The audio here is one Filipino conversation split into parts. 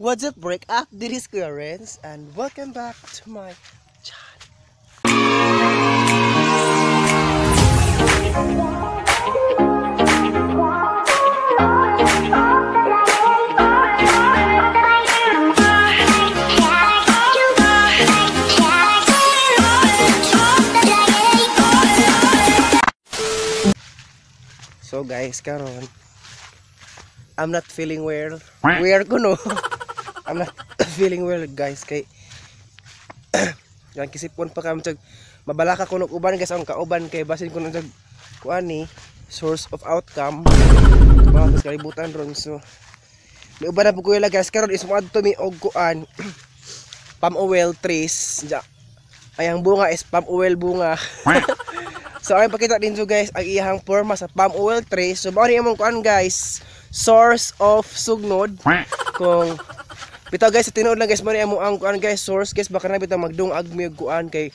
What's up, break up? This is Kuya Renz, and welcome back to my channel. So guys, karon I'm not feeling well. Weird ko no. I'm not feeling well guys kay yang kisipon pa kami tag mabalaka ko ng uban guys ang kauban kay basin ko nang kuan ni source of outcome. Mga kalibutan ron so. May uban na po ko guys karon is mo adto mi og kuan palm oil trees. Ay ang bunga is palm oil bunga. So ay pakita din so guys ang iyang forma sa palm oil trees. So mao ni among kuan guys source of sugnod kung bitaw guys tinuod lang guys mo ni amo ang kuan guys source guys baka na bitaw magdungag mi kuan kay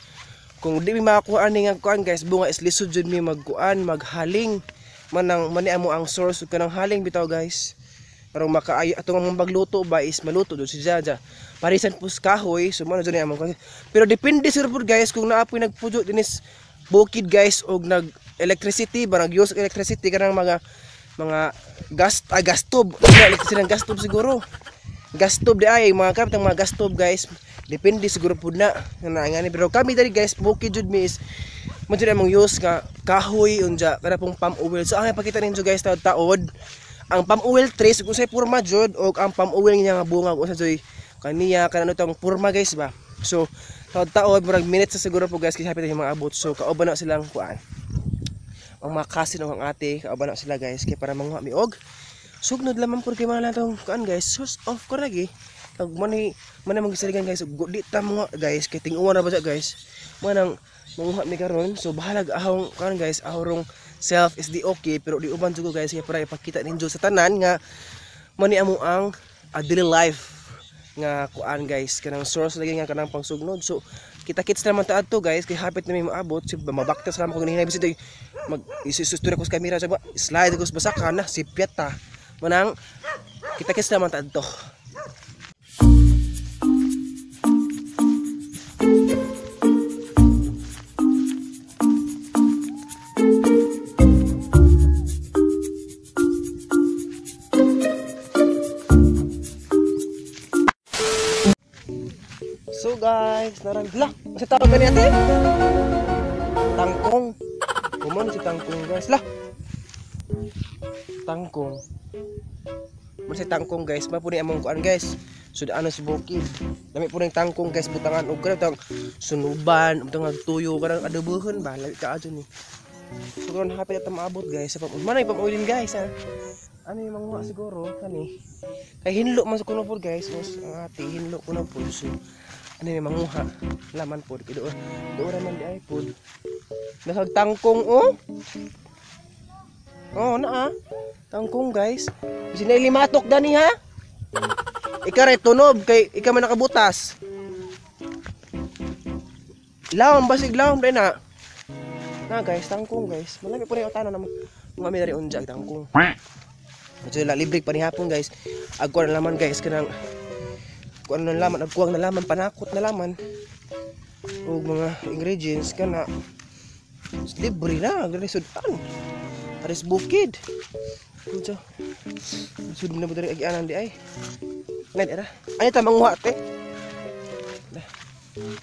kung di mi makakuha ni nga kuan guys bunga is lisod jud mi magkuan maghaling manang mani amo ang source kanang haling bitaw guys para makaayo atong magluto ba is maluto jud si Jaja parisan pus kahoy so mano jud ni amo pero depende sir pud guys kung naapoy nagpuyo dinis bukid guys og nag electricity ba nag use electricity kanang mga gas tube electricity ng gas tube siguro gas tube di ay mga kapitang mga gas tube guys depende siguro pud na ngani pero kami dali guys bukid jud mi is mo jud among use nga kahoy unja kada pong palm oil so ang ipakita ninyo guys taod ang palm oil trees kung say porma jud og ang palm oil niya nga bunga kung sa joy kaniya kanano tong porma guys ba so taod murag minutes sa siguro po guys kasi hapit yung mga abot so kauban na silang kuan ang mga kasin ng ate kauban na sila guys kay para manguha mi og sugnod lamang pud kay mga latong kuan guys source of koragi kag man magisaligan guys di ta mga guys kay ting-uwan ra ba guys manang manguha mi karon so bahalag ahong kuan guys ahorong self is di okay pero di uban jud guys kay para ipakita ninyo sa tanan nga mani amo ang daily life nga kuan guys kanang source lagi nga kanang pangsugnod so kita-kits naman ta adto guys kay hapit na may maabot si mabaktas ra mo kung hinabi si mag isustura ko sa camera sa slide ko sa basakan na si Pieta manang kita-kits naman ta adto. So guys, narangla. Kasi tawag ba niya ate? Tangkong. Kumano si tangkong guys? Lah. Tangkong. Ano si tangkong guys? Mapuni among kuan guys. Sudah ano si bukid. Dami po ng tangkong guys. Butangan o kanang sunuban. Butangan tuyo. Kanang adobohon ba? Lagi ka adyo ni. So kung hapit at maabot guys. Manay pang-uilin guys ha. Ano yung mga siguro? Kani. Kay hinlo man sa kunopod guys. Mas ang ate hinlo kunopod. So ano yung manguha laman po doon naman di ay po nasag tangkong na tangkong guys kasi na ilimatok dani ha ikaray tunob kay ikaw man nakabutas lawom basig lawom din na guys tangkong guys malami po rin yung tanong naman mga may dari unja tangkong kasi libre pa ni hapon guys agwa na laman guys kanang kuan na laman agkuwang na laman panakot na laman og mga ingredients kana libre na agresudan aris bukid unsa sud na budari agianan di ay ngad era ani ta manguha te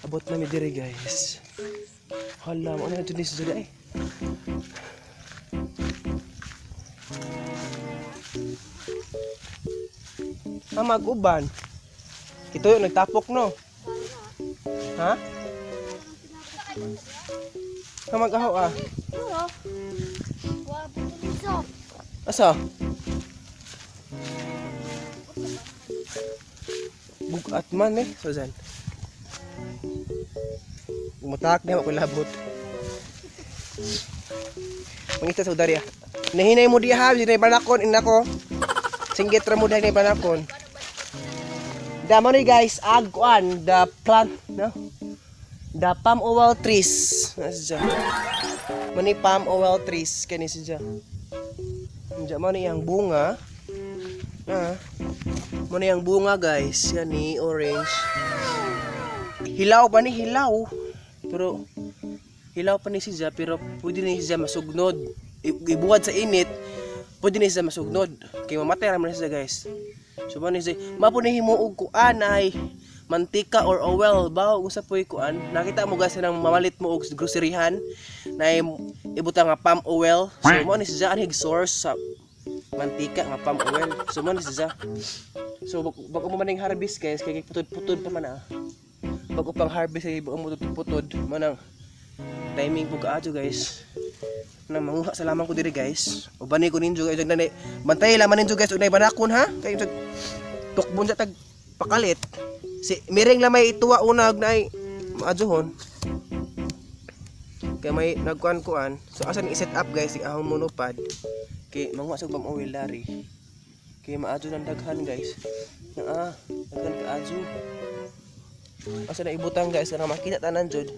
abot na mi diri guys hala mo na tunis sud ay mag-uban ito yung nagtapok no ha? Kamag-aho asa? Bukat man so dyan umutak na ako labot mangita sa udarya nahinay mo diya ha dinay banakon inako singgit ra mo dinay banakon damo ni guys agkuan the plant no the palm oil trees nasja mani palm oil trees kani siya mo ni ang bunga na Muna yung bunga guys, yan ni orange. Hilaw pa ni hilaw. Pero hilaw pa ni siya pero pwede ni siya masugnod. Ibuwad sa init, pwede ni siya masugnod. Kay mamatay ra man siya guys. So man ni siya, mapo ni himuog kuan ay mantika or oil ba usa poy kuan. Nakita mo guys nang mamalit mo og groceryhan na ibutang nga palm oil. So mo ni siya ang source sa mantika nga palm oil. So mo ni siya. So bago mo maning harvest guys kay putod-putod pa man ah. Bago pang harvest ay bago mo putod manang timing po kaadyo guys. Nang manguha sa lamang ko diri guys. Ubani ko ninyo guys nani bantay laman ninyo guys unay banakon ha. Kay tukbon sa tag pakalit. Si miring la may ituwa unag na ay maadyohon. Kay may nagkuan-kuan. So asa ni i-set up guys si ahong monopod. Kay manguha sa palm oil dari. Kay maadyo nang daghan guys. Daghan kaadyo. Asa na ibutang guys na makita tanan jud.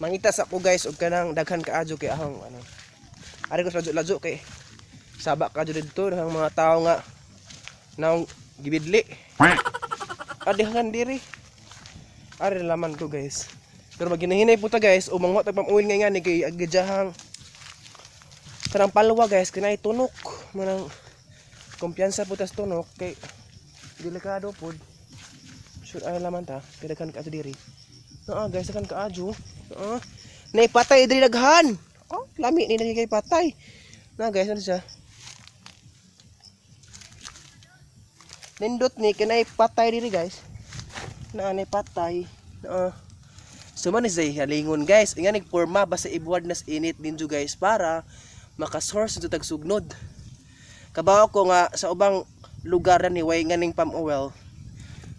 Mangita sa ko guys og kanang daghan kaadyo kay ahong ano. Ari ko lajo kay sabak kaadyo didto ang mga tao nga naong gibidli. Adihan diri. Ari laman ko guys. Pero maginahinay po ta guys o manguha tag pamuwil nga ni kay agjahang kanang palwa guys kinay tunok manang kumpiyansa po tas tunok kay delikado pod. Sure ay laman ta kay daghan kaadyo diri. Guys daghan kaadyo. Nay patay diri daghan. Lami ni kay patay. Na guys ano siya? Nindot ni kanay patay diri guys. Nay patay. So man is halingon guys. Nga nagporma basta ibuwad nas init ninyo guys para maka-source ito tag sugnod. Kabaw ko nga sa ubang lugar ni way nga ning palm oil.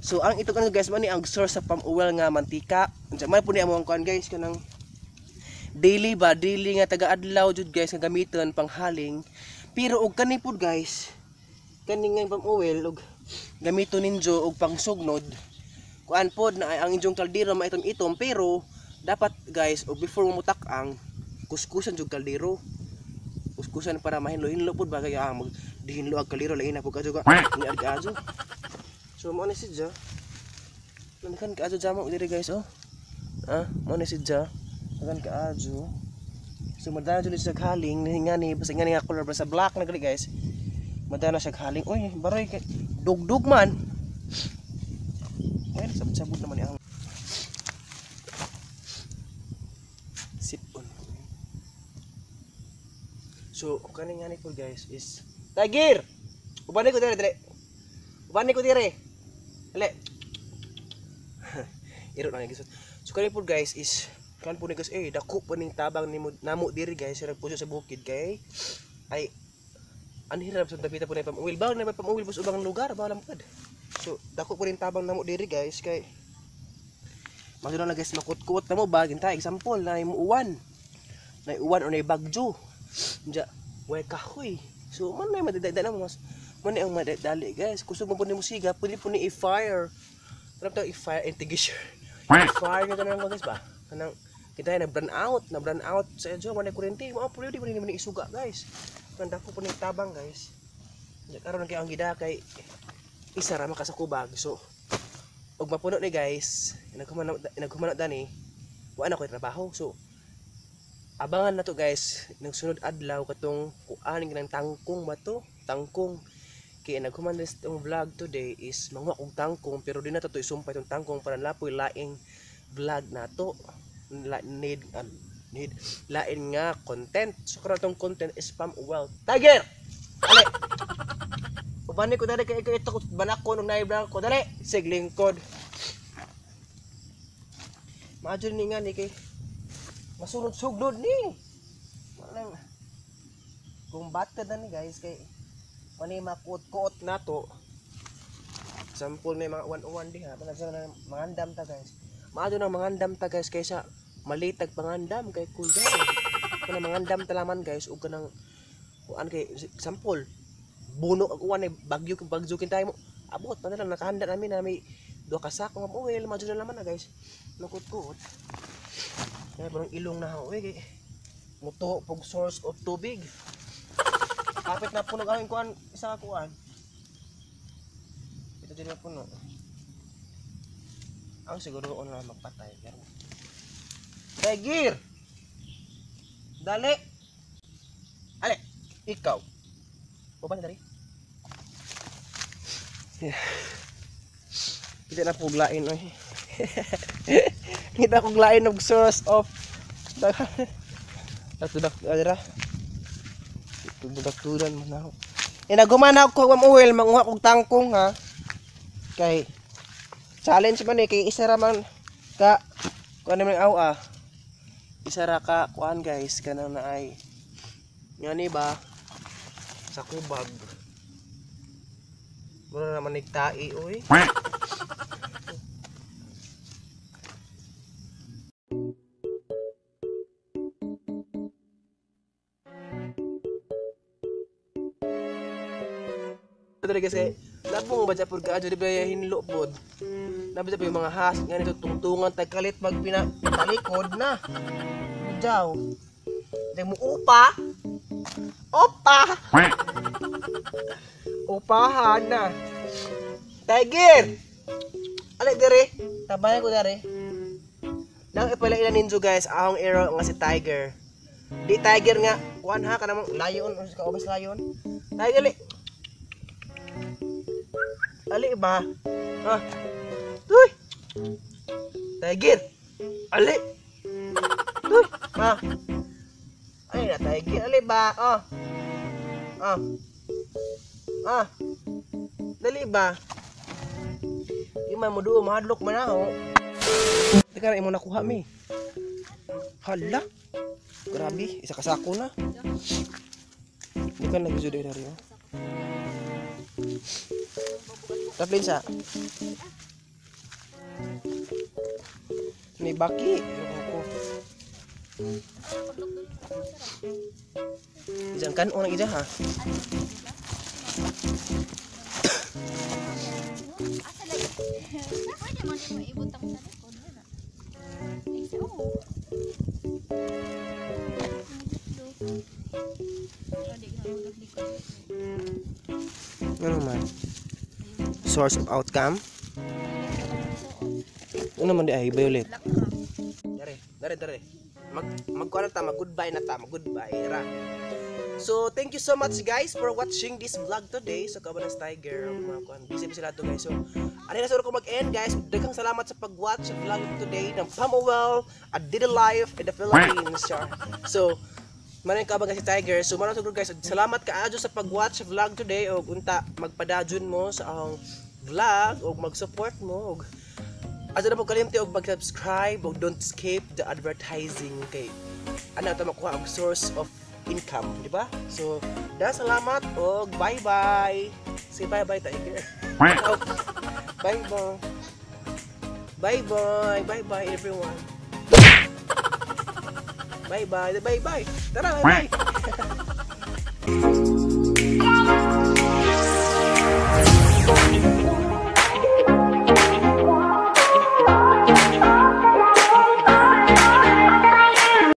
So ang ito kan guys man ni ang source sa palm oil nga mantika. Unsa man pud ni among kuan guys kanang daily nga taga-adlaw jud guys nga gamiton pang haling. Pero og kani pud guys kani nga palm oil og gamiton ninyo og pangsugnod. Kuan pod na ang inyong kaldero maitom-itom pero dapat guys og before mo mutak-ang kuskusan jud kaldero. Kuskusan para mahinlo-hinlo pud ba kay mag dihinlo ag kaldero lain na pud kadyo ka. Ni adjo. So mo ni sidya. Nankan kaadyo jamo diri guys oh. Mo ni sidya. Nankan kaadyo. So madana jud sa haling nga ni basta nga ni color sa black na gali guys. Madana siya haling. Oy, baroy kay dugdug man. Ay, sabot naman ang sip on. So kani nga ni po guys is Tiger. Ubani ko dire. Ubani ko dire. Dali. Iro lang guys. So kani po guys is kan po ni guys dako pa ning tabang ni namo diri guys sa puso sa bukid kay ay anhirap sa dapita po na pamuwil. Bawal na pamuwil bus ubang lugar bawal pud. So dako po rin tabang namo diri guys kay masuro na guys makut-kut na mo bagin ta example na imuuwan. Na uwan o na bagyo. Diya way kahoy. So man may madadada na mo mas man ang madadali guys. Kusog mo po ni musiga, pwede po ni i-fire. Sarap to i-fire integration. I-fire nga kanang guys ba? Kanang kita na burn out sa edyo man kuryente. Mao pwede po ni isuga guys. Kanda ko po ni tabang guys. Diya karon kay ang gida kay isa ra makasakubag. So og mapuno ni guys, naghumanap dani, wa na ko trabaho. So abangan na to guys ng sunod adlaw katong kuaning ng tangkong ba to? Tangkong. Kaya naghuman tong vlog today is manguha kong tangkong pero di na to isumpay tong tangkong para lapoy laing vlog na to. Need lain nga content. So karon tong content is palm oil. Tiger. Ali. Ubani ko dali kay ito ko banako nung naibra ko dali. Sig lingkod. Maadyo ni nga ni kay masunod-sugnod ni. Manang kung bata na ni guys kay mani makuot-kuot na to. Sample may mga 101 diha. Panagsa mangandam ta guys. Maadyo nang mangandam ta guys kaysa malitag pangandam kay kuya. Kana mangandam ta laman guys ug kanang kuan kay sample buno ang uwan ay bagyo tayo mo abot pa na lang nakahanda namin na may 2 ka sak ng oil maadyo na laman na guys nakut-kuot kaya parang ilong na uy kay muto pag source of tubig kapit na puno gawin kuan isa ka kuan ito din na puno ang siguro on na magpatay pero Tigir dali ale ikaw uban dari kita na puglain oy kita puglain og source of tudak adira tudak-tudan man ako inagumana ko kag oil manguha kog tangkong ha kay challenge man eh kay isa ra man ka kuan man aw isa ra ka kuan guys kanang naay ngani ba sa kubag muna naman nagtai uy ito kasi labong ba dyan purga adyo di ba hinlo pod nabisa pa yung mga has nga nito tungtungan tagkalit pag pinatalikod na jaw di mo upa upahan na Tigir alay dire tabayan ko dire nang ipalain na ninjo guys ahong arrow nga si Tiger di Tiger nga kuan ha ka namang layon o ka obas layon Tiger ali ba tuy Tiger ali tuy ay na Tiger ali ba dali ba iman mo doon mahadlok man ako teka na imo nakuha mi hala grabe isa kasako na bukan lagi sudah dari taplin sa ni baki ako jangan kan orang ija ha ano man source of outcome ano man di ay violet dare magkuha na ta mag-goodbye na ta mag-goodbye ra. So thank you so much guys for watching this vlog today sa Cabanas Tiger busy sila to guys. So ano na siguro ko mag-end guys, daghang salamat sa pag-watch sa vlog today ng Pamawell a Didi Life in the Philippines. So maraming kabang si Tiger. So maraming siguro guys, salamat kaadyo sa pag-watch sa vlog today og unta magpadadyon mo sa akong vlog og mag-support mo og ato na mo kalimti og mag-subscribe og don't skip the advertising kay ana ta makuha og source of income, di ba? So salamat og bye-bye. Say bye-bye Tiger. Bye-bye. Bye-bye. Bye-bye everyone. Bye-bye. Bye-bye. Tara, bye-bye.